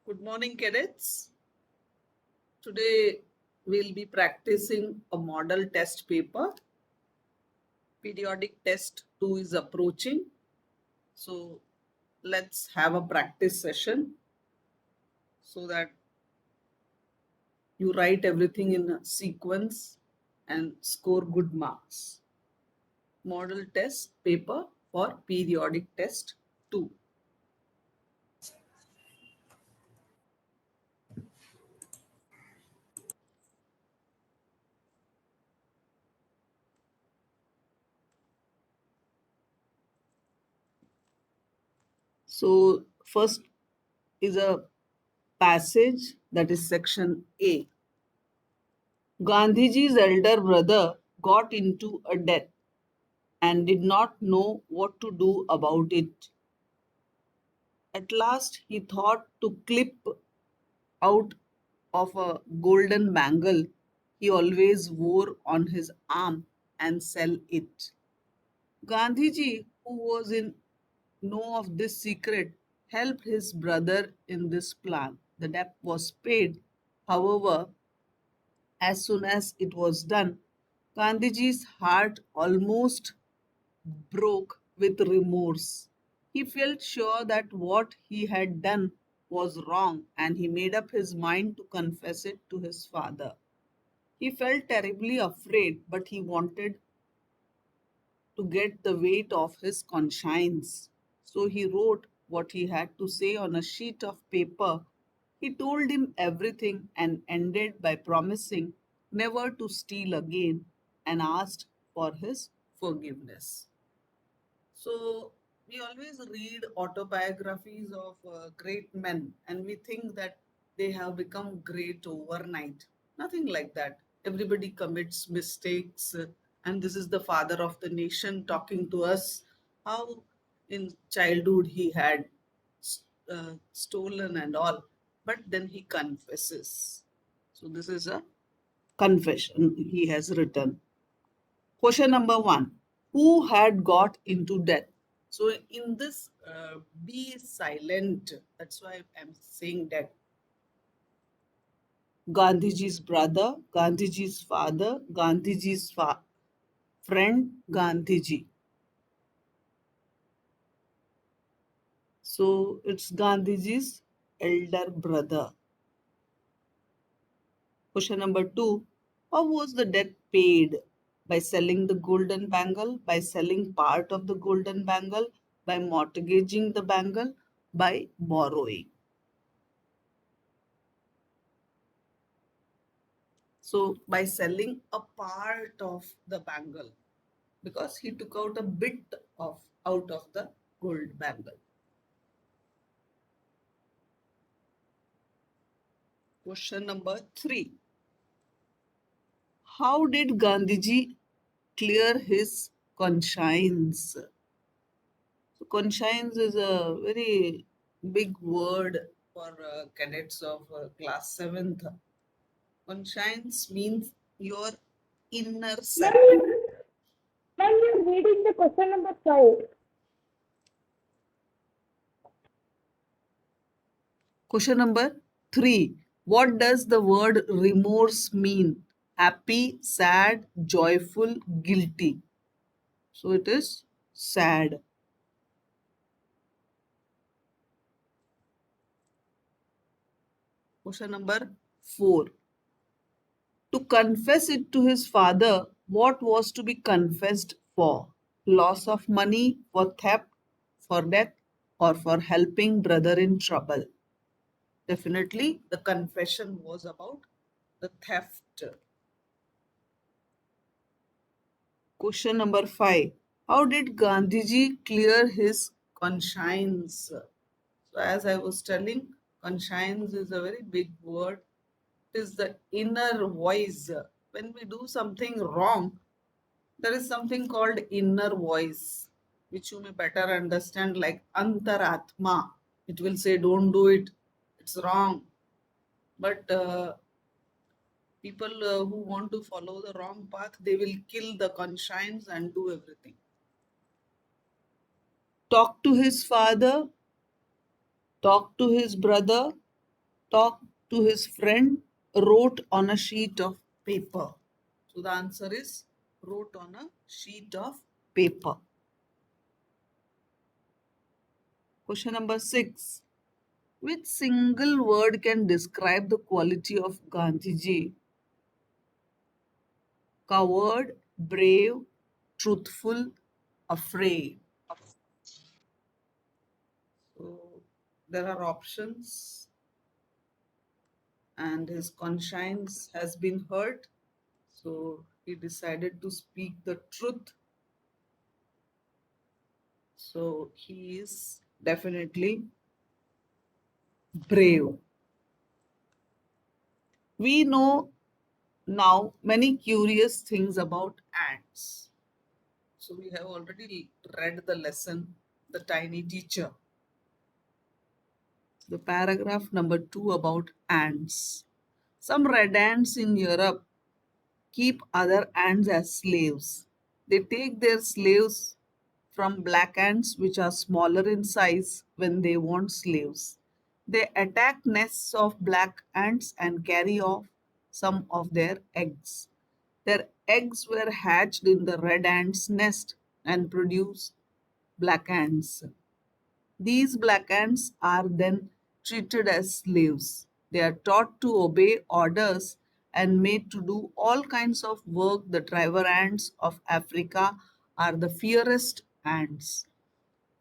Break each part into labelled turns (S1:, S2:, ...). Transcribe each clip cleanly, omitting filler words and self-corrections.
S1: Good morning, cadets. Today we'll be practicing a model test paper. Periodic test 2 is approaching. So let's have a practice session so that you write everything in a sequence and score good marks. Model test paper for periodic test 2. So first is a passage, that is section A. Gandhiji's elder brother got into a debt and did not know what to do about it. At last, he thought to clip out of a golden bangle he always wore on his arm and sell it. Gandhiji, who was in know of this secret, helped his brother in this plan. The debt was paid. However, as soon as it was done, Gandhiji's heart almost broke with remorse. He felt sure that what he had done was wrong and he made up his mind to confess it to his father. He felt terribly afraid, but he wanted to get the weight off his conscience. So he wrote what he had to say on a sheet of paper. He told him everything and ended by promising never to steal again and asked for his forgiveness. So we always read autobiographies of great men and we think that they have become great overnight. Nothing like that. Everybody commits mistakes, and this is the father of the nation talking to us how in childhood he had stolen and all, but then he confesses. So this is a confession he has written. Question number one: who had got into debt? So in this, be silent. That's why I'm saying that. Gandhiji's brother, Gandhiji's father, Gandhiji's friend, Gandhiji. So it's Gandhiji's elder brother. Question number two: how was the debt paid? By selling the golden bangle, by selling part of the golden bangle, by mortgaging the bangle, by borrowing. So by selling a part of the bangle, because he took out a bit of out of the gold bangle. Question number three: how did Gandhiji clear his conscience? So conscience is a very big word for cadets of class 7th. Conscience means your inner
S2: Ma'am,
S1: self.
S2: you're reading the question number 5.
S1: Question number three. What does the word remorse mean? Happy, sad, joyful, guilty. So it is sad. Question number four. To confess it to his father, what was to be confessed for? Loss of money, for theft, for death, or for helping brother in trouble? Definitely, the confession was about the theft. Question number five. How did Gandhiji clear his conscience? So, as I was telling, conscience is a very big word. It is the inner voice. When we do something wrong, there is something called inner voice, which you may better understand like antaratma. It will say, don't do it, it's wrong. But people who want to follow the wrong path, they will kill the conscience and do everything. Talk to his father, talk to his brother, talked to his friend, wrote on a sheet of paper? So the answer is wrote on a sheet of paper. Question number 6. Which single word can describe the quality of Gandhiji? Coward, brave, truthful, afraid. So there are options, and his conscience has been hurt. So he decided to speak the truth. So he is definitely brave. We know now many curious things about ants. So we have already read the lesson, The Tiny Teacher. The paragraph number 2 about ants. Some red ants in Europe keep other ants as slaves. They take their slaves from black ants, which are smaller in size, when they want slaves. They attack nests of black ants and carry off some of their eggs. Their eggs were hatched in the red ant's nest and produce black ants. These black ants are then treated as slaves. They are taught to obey orders and made to do all kinds of work. The driver ants of Africa are the fiercest ants.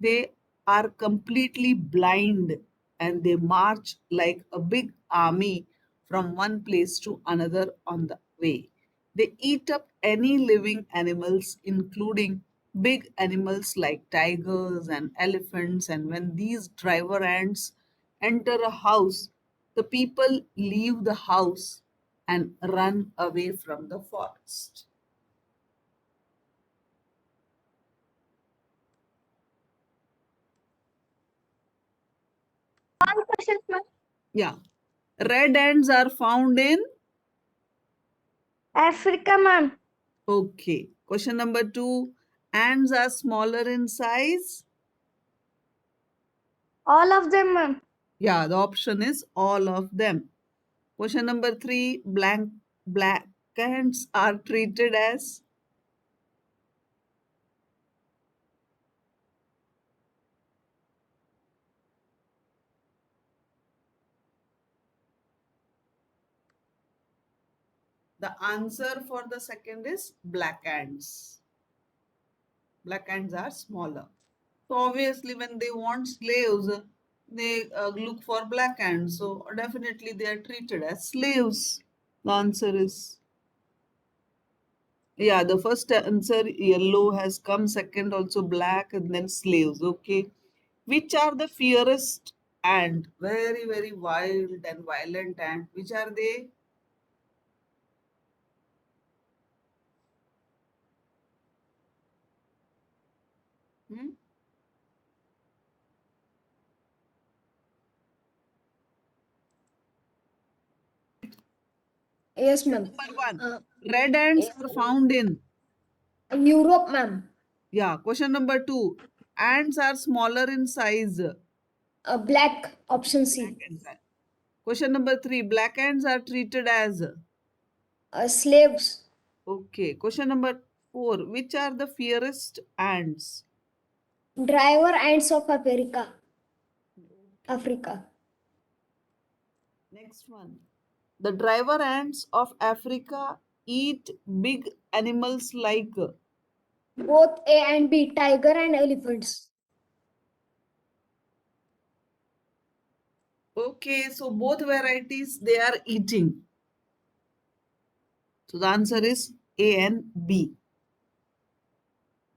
S1: They are completely blind and they march like a big army from one place to another on the way. They eat up any living animals, including big animals like tigers and elephants. And when these driver ants enter a house, the people leave the house and run away from the forest.
S2: All questions, ma'am.
S1: Yeah. Red ants are found in.
S2: Africa, ma'am.
S1: Okay. Question number 2. Ants are smaller in size.
S2: All of them, ma'am.
S1: Yeah, the option is all of them. Question number 3. Black ants are treated as. The answer for the second is black ants. Black ants are smaller. So obviously, when they want slaves, they look for black ants. So definitely, they are treated as slaves. The answer is. Yeah, the first answer yellow has come, second also black, and then slaves. Okay. Which are the fiercest ant? Very, very wild and violent ant. Which are they? Hmm?
S2: Yes, ma'am.
S1: Number one. Red ants are found in.
S2: Europe, ma'am.
S1: Yeah. Question number 2. Ants are smaller in size.
S2: Black, option
S1: Black
S2: C.
S1: ants are. Question number 3. Black ants are treated as.
S2: Slaves.
S1: Okay. Question number 4. Which are the fiercest ants?
S2: Driver ants of Africa. Africa.
S1: Next one. The driver ants of Africa eat big animals like.
S2: Both A and B, tiger and elephants.
S1: Okay, so both varieties they are eating. So the answer is A and B.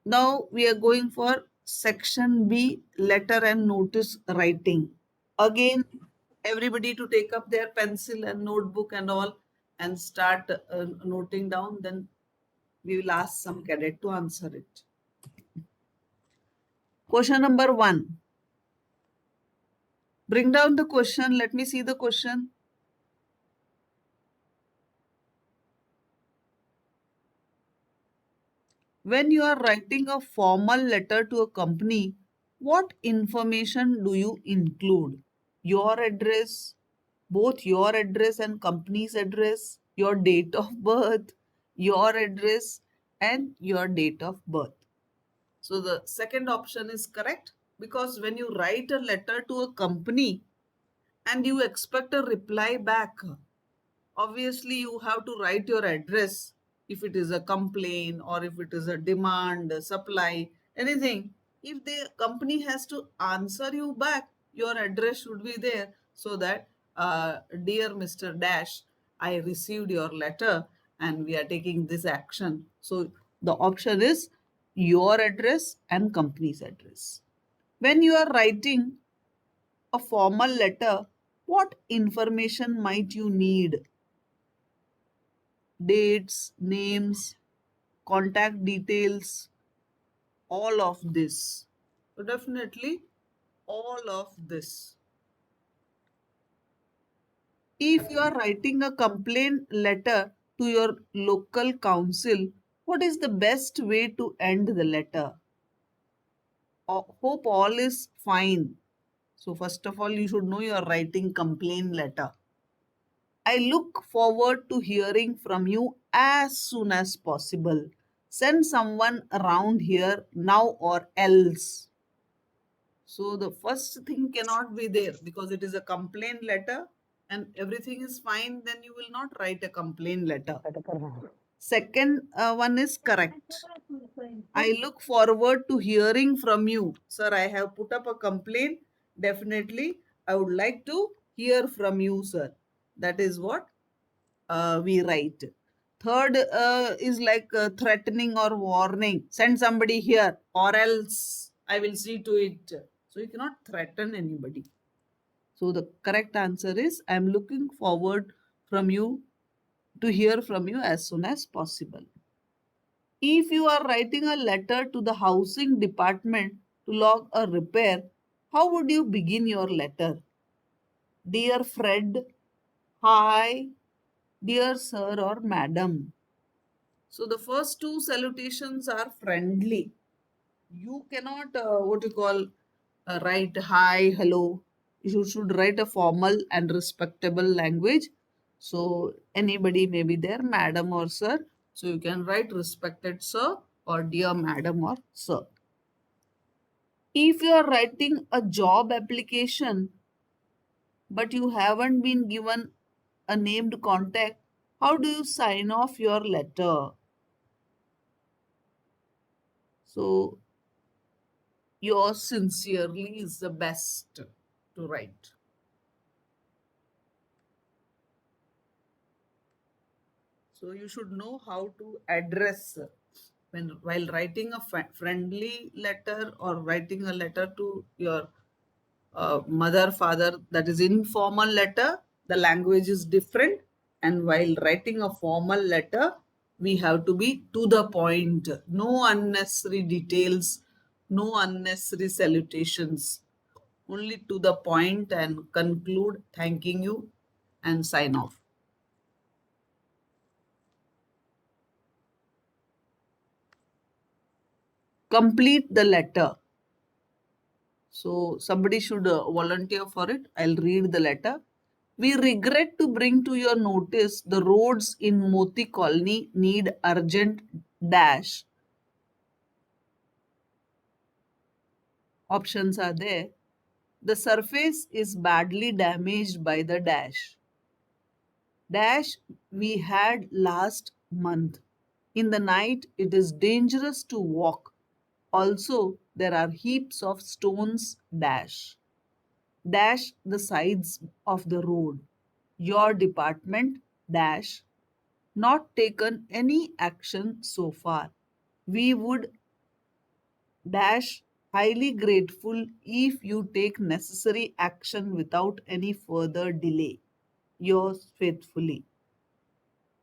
S1: Now we are going for section B, letter and notice writing. Again, everybody to take up their pencil and notebook and all and start noting down. Then we will ask some cadet to answer it. Question number 1. Bring down the question. Let me see the question. When you are writing a formal letter to a company, what information do you include? Your address, both your address and company's address, your date of birth, your address, and your date of birth. So the second option is correct, because when you write a letter to a company and you expect a reply back, obviously you have to write your address. If it is a complaint or if it is a demand, a supply, anything, if the company has to answer you back, your address should be there, so that dear Mr. Dash, I received your letter and we are taking this action. So the option is your address and company's address. When you are writing a formal letter, what information might you need? Dates, names, contact details, all of this. So definitely all of this. If you are writing a complaint letter to your local council, what is the best way to end the letter? Hope all is fine. So first of all, you should know you are writing complaint letter. I look forward to hearing from you as soon as possible. Send someone around here now or else. So the first thing cannot be there, because it is a complaint letter and everything is fine, then you will not write a complaint letter. Second one is correct. I look forward to hearing from you. Sir, I have put up a complaint. Definitely, I would like to hear from you, sir. That is what we write. Third is like threatening or warning. Send somebody here or else I will see to it. So you cannot threaten anybody. So the correct answer is I am looking forward from you to hear from you as soon as possible. If you are writing a letter to the housing department to log a repair, how would you begin your letter? Dear Fred, hi, dear sir or madam. So the first two salutations are friendly. You cannot, what you call, write hi, hello. You should write a formal and respectable language. So anybody may be there, madam or sir. So you can write respected sir or dear madam or sir. If you are writing a job application but you haven't been given a named contact, how do you sign off your letter? So yours sincerely is the best to write. So you should know how to address when while writing a friendly letter or writing a letter to your mother, father, that is informal letter, the language is different. And while writing a formal letter, we have to be to the point. No unnecessary details, no unnecessary salutations. Only to the point and conclude thanking you and sign off. Complete the letter. So somebody should volunteer for it. I'll read the letter. We regret to bring to your notice the roads in Moti Colony need urgent dash. Options are there. The surface is badly damaged by the dash. Dash we had last month. In the night, it is dangerous to walk. Also, there are heaps of stones dash. Dash the sides of the road. Your department dash not taken any action so far. We would dash highly grateful if you take necessary action without any further delay. Yours faithfully,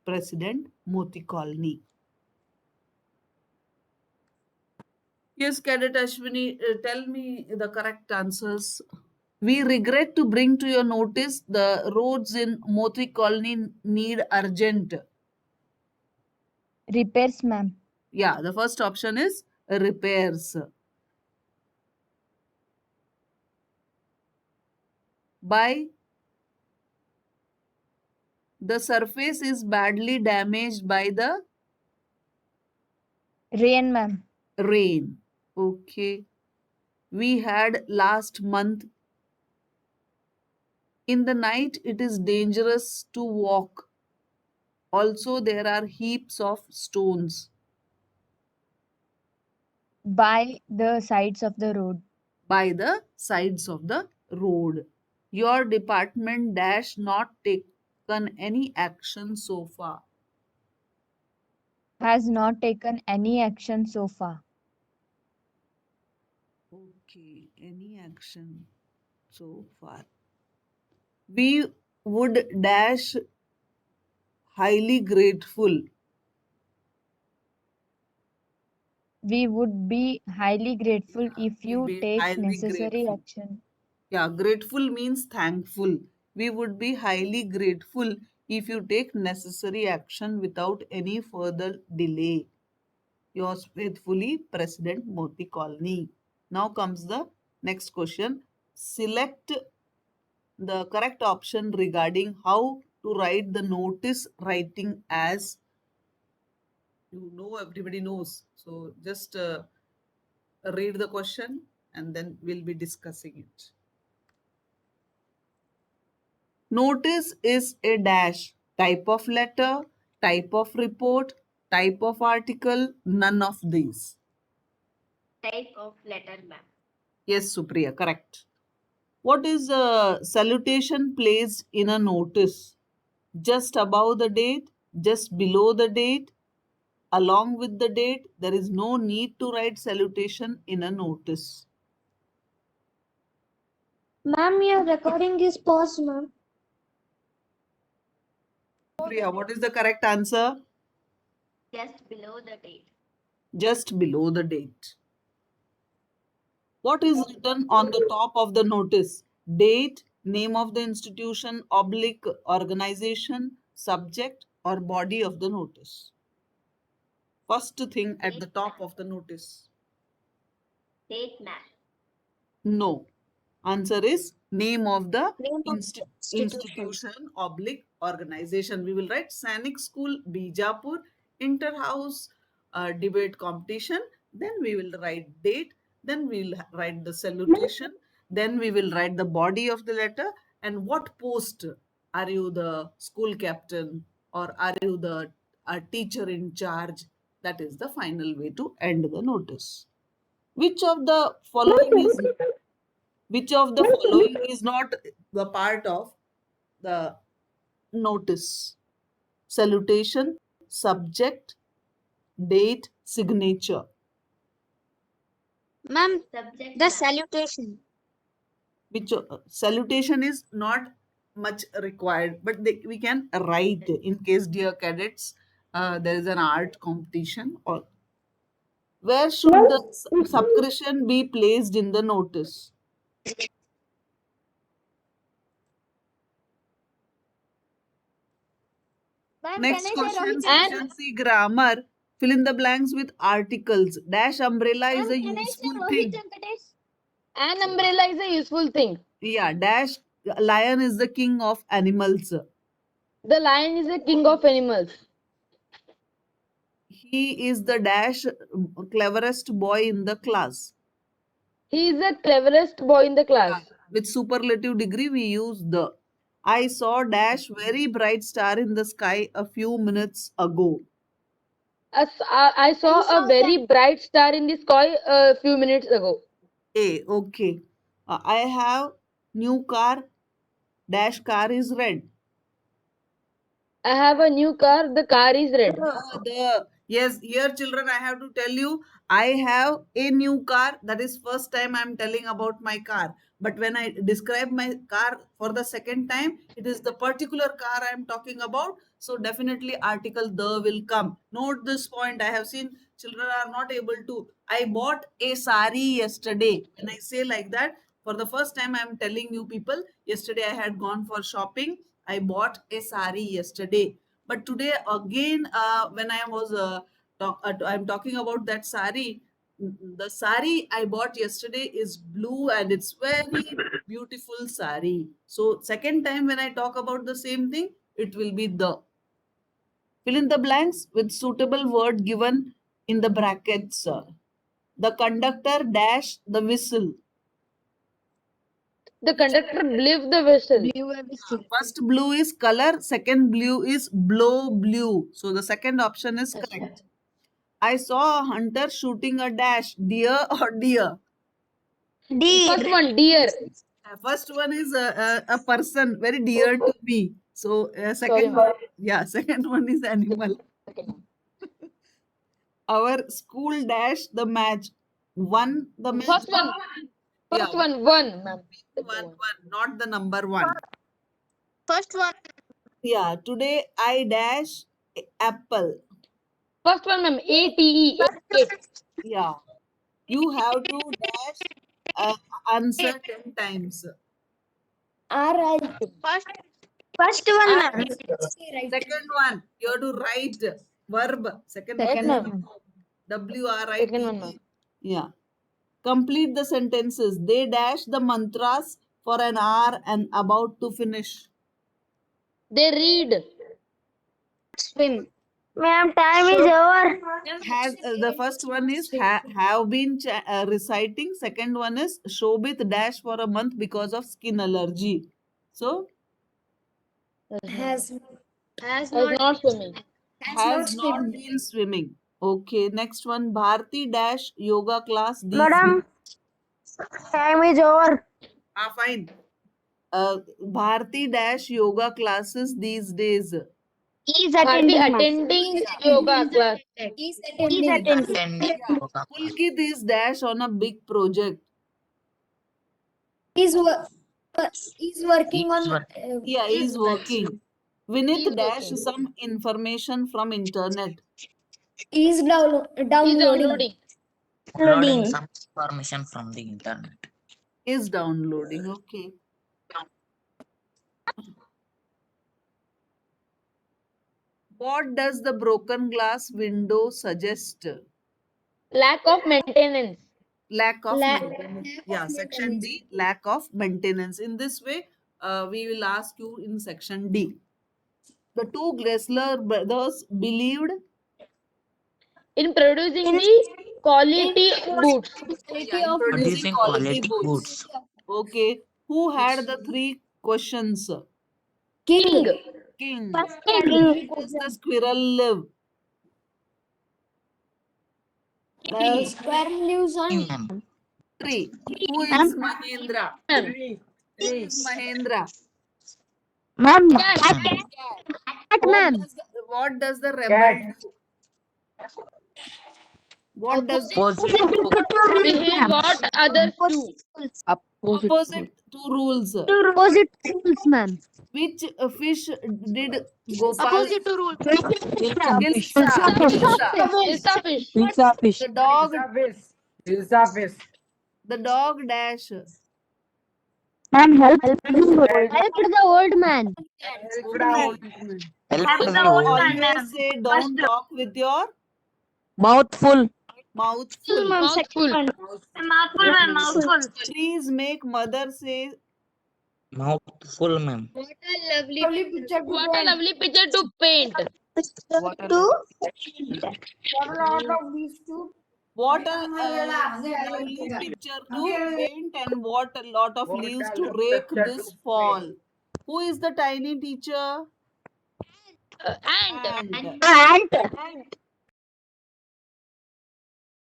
S1: President Moti Colony. Yes, Cadet Ashwini, tell me the correct answers. We regret to bring to your notice the roads in Moti Colony need urgent.
S2: Repairs, ma'am.
S1: Yeah, the first option is repairs. By The surface is badly damaged by the
S2: Rain, ma'am.
S1: rain. Okay. We had last month. In the night, it is dangerous to walk. Also, there are heaps of stones
S2: By the sides of the road.
S1: by the sides of the road. Your department dash not taken any action so far.
S2: Has not taken any action so far.
S1: Okay, any action so far. We would dash highly grateful.
S2: We would be highly grateful
S1: Yeah,
S2: if
S1: we'll
S2: you
S1: be
S2: take
S1: highly
S2: necessary
S1: grateful.
S2: action.
S1: Yeah, grateful means thankful. We would be highly grateful if you take necessary action without any further delay. Yours faithfully, President Moti Colony. Now comes the next question. Select the correct option regarding how to write the notice writing as you know everybody knows. So just read the question and then we'll be discussing it. Notice is a dash type of letter, type of report, type of article, none of these.
S3: Type of letter, ma'am.
S1: Yes, Supriya, correct. What is a salutation placed in a notice? Just above the date, just below the date, along with the date. There is no need to write salutation in a notice.
S3: Ma'am, your recording is paused, ma'am.
S1: Priya, what is the correct answer?
S3: Just below the date.
S1: Just below the date. What is written on the top of the notice? Date, name of the institution, oblique organization, subject, or body of the notice. First thing at the top of the notice.
S3: Date, ma'am.
S1: No. Answer is name of the
S3: Name of the institution.
S1: institution oblique organization. We will write Sainik School, Bijapur, Interhouse debate competition. Then we will write date. Then we will write the salutation. Then we will write the body of the letter and what post. Are you the school captain or are you the teacher in charge? That is the final way to end the notice. Which of the following is which of the following is not the part of the notice? Salutation, subject, date, signature.
S3: Ma'am, subject, the salutation.
S1: Which salutation is not much required, but we can write in case, dear cadets, there is an art competition. Or where should the subscription be placed in the notice?
S3: Ma'am,
S1: Next
S3: can I say
S1: question,
S3: Rohit?
S1: section C grammar. Fill in the blanks with articles. Dash umbrella is a
S3: Can I say
S1: useful
S3: Rohit
S1: thing.
S3: Venkatesh?
S4: An umbrella is a useful thing.
S1: Yeah, dash lion is the king of animals.
S4: The lion is the king of animals.
S1: He is the dash cleverest boy in the class.
S4: He is the cleverest boy in the class.
S1: With superlative degree, we use the. I saw dash very bright star in the sky a few minutes ago.
S4: I saw a very bright star in the sky a few minutes ago.
S1: A, okay. I have new car. Dash car is red.
S4: I have a new car. The car is red.
S1: Yes, here children, I have to tell you, I have a new car. That is first time I am telling about my car. But when I describe my car for the second time, it is the particular car I am talking about. So definitely article the will come. Note this point. I have seen children are not able to. I bought a sari yesterday. When I say like that, for the first time I am telling you people, yesterday I had gone for shopping. I bought a sari yesterday. But today again, when I was I'm talking about that sari. The sari I bought yesterday is blue and it's very beautiful sari. So second time when I talk about the same thing, it will be the. Fill in the blanks with suitable word given in the brackets. The conductor dash the whistle.
S4: The conductor blew the whistle.
S1: First blue is color, second blue is blow blue. So the second option is correct. I saw a hunter shooting a dash, deer or deer.
S4: First one, deer.
S1: First one is a person very dear to me. So second, second one is animal. Our school dash the match, won the match.
S4: First one.
S1: Yeah.
S4: First one, ma'am.
S1: One, not the number one.
S3: First one.
S1: Yeah, today I dash apple.
S4: First one, ma'am. ATE. Eight.
S1: Yeah, you have to dash answer 10 times.
S3: First one, ma'am.
S1: Second one, you have to write verb. Second
S4: Second
S1: one,
S4: one.
S1: WRITE.
S4: Second one, ma'am.
S1: Yeah. Complete the sentences. They dash the mantras for an hour and about to finish.
S4: They read.
S3: Swim. Ma'am, time is over.
S1: Has the first one is have been reciting. Second one is Shobit dash for a month because of skin allergy. So
S3: Has
S4: Has not swimming.
S1: has not been swimming. Okay, next one, Bharti dash yoga class these
S2: Madam, time is over.
S1: fine. Bharti dash yoga classes these days.
S2: Is
S4: Bharti
S2: attending.
S4: attending yoga class.
S2: Is attending.
S1: Pulkit is dash on a big project.
S2: Is working on.
S1: Yeah, he's working. Vinit
S4: He's
S1: dash
S4: working.
S1: some information from internet.
S2: Is
S4: He's
S2: downloading.
S4: downloading.
S5: Loading some information from the internet.
S1: Is downloading. Okay. What does the broken glass window suggest?
S4: Lack of maintenance.
S1: Lack of
S2: Lack-
S1: maintenance.
S2: lack of
S1: Yeah, section D, lack of maintenance. In this way, we will ask you in section D. The two Gressler brothers believed
S4: In producing the quality boots.
S1: in producing quality
S5: quality
S1: boots.
S5: goods.
S1: Okay. Who had the three questions?
S2: King.
S1: King.
S2: King.
S1: Where does the squirrel live?
S2: The squirrel lives on.
S5: Ma'am.
S1: Tree. Who is Mahendra?
S4: Ma'am.
S1: Who is Mahendra?
S2: Ma'am.
S1: What does the rebel do? What does the
S4: Behave what others do.
S1: opposite two rules?
S2: Opposite rules, ma'am.
S1: Which fish did Gopal?
S4: Ilsa fish.
S6: Pizza fish.
S1: The dog.
S6: Pizza fish.
S1: The dog dash.
S2: Ma'am, help the old man.
S5: Help the old man.
S1: Always say don't talk with your
S6: Mouthful.
S1: mouth full.
S4: Mouthful.
S3: Mouthful.
S1: Please make mother say
S5: Mouthful, ma'am.
S4: What a lovely picture to paint.
S1: what a lovely picture to paint and what a lot of leaves to rake this fall. Who is the tiny teacher?
S4: Ant.
S1: Ant.